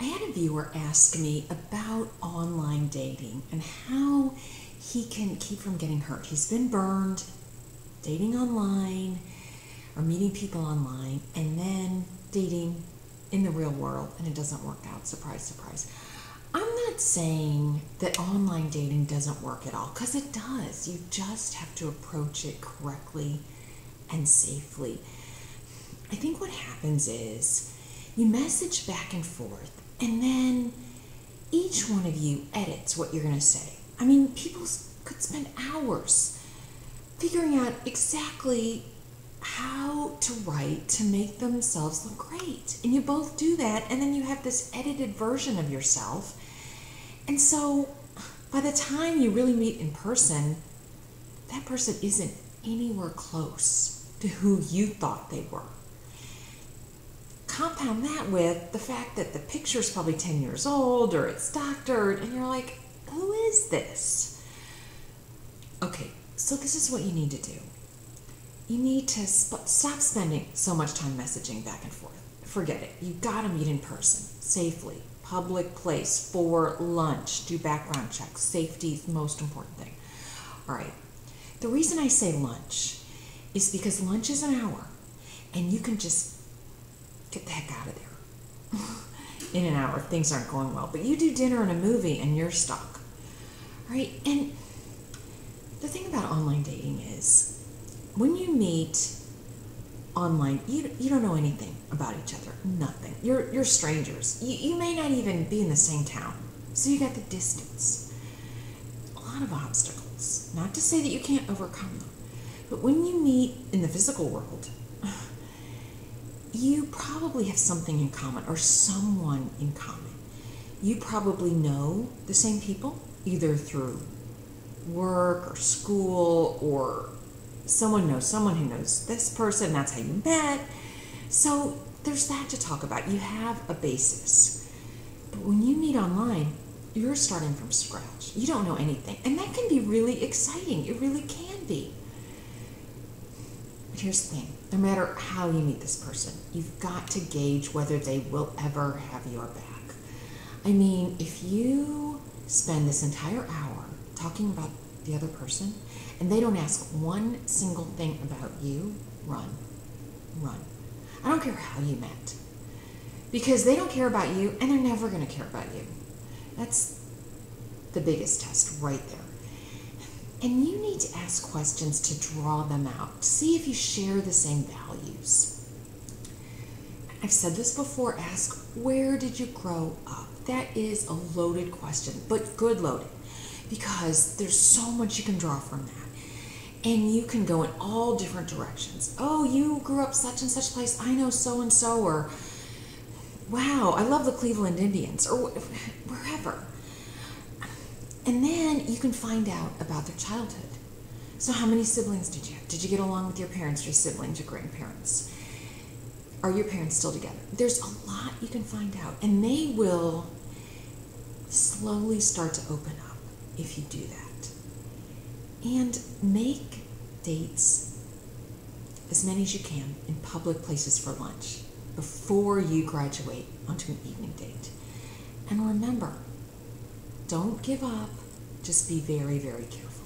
I had a viewer ask me about online dating and how he can keep from getting hurt. He's been burned dating online or meeting people online and then dating in the real world, and it doesn't work out. Surprise, surprise. I'm not saying that online dating doesn't work at all, because it does. You just have to approach it correctly and safely. I think what happens is you message back and forth, and then each one of you edits what you're going to say. I mean, people could spend hours figuring out exactly how to write to make themselves look great. And you both do that, and then you have this edited version of yourself. And so by the time you really meet in person, that person isn't anywhere close to who you thought they were. Compound that with the fact that the picture's probably 10 years old or it's doctored, and you're like, who is this? Okay, so this is what you need to do. You need to stop spending so much time messaging back and forth. Forget it. You gotta meet in person, safely, public place, for lunch, do background checks. Safety is the most important thing. All right, the reason I say lunch is because lunch is an hour, and you can just get the heck out of there in an hour if things aren't going well. But you do dinner and a movie and you're stuck. All right, and the thing about online dating is when you meet online, you don't know anything about each other, nothing. You're strangers. You may not even be in the same town, so you got the distance. A lot of obstacles. Not to say that you can't overcome them, but when you meet in the physical world, you probably have something in common or someone in common. You probably know the same people, either through work or school, or someone knows someone who knows this person, that's how you met. So there's that to talk about. You have a basis. But when you meet online, you're starting from scratch. You don't know anything. And that can be really exciting. It really can be. But here's the thing. No matter how you meet this person, you've got to gauge whether they will ever have your back. I mean, if you spend this entire hour talking about the other person and they don't ask one single thing about you, run. I don't care how you met, because they don't care about you and they're never going to care about you. That's the biggest test right there. And you need to ask questions to draw them out. See if you share the same values. I've said this before, ask, where did you grow up? That is a loaded question, but good loaded, because there's so much you can draw from that. And you can go in all different directions. Oh, you grew up such and such place. I know so-and-so, or wow, I love the Cleveland Indians, or wherever. And then you can find out about their childhood. So how many siblings did you have? Did you get along with your parents, your siblings, your grandparents? Are your parents still together? There's a lot you can find out. And they will slowly start to open up if you do that. And make dates, as many as you can, in public places for lunch before you graduate onto an evening date. And remember, don't give up. Just be very, very careful.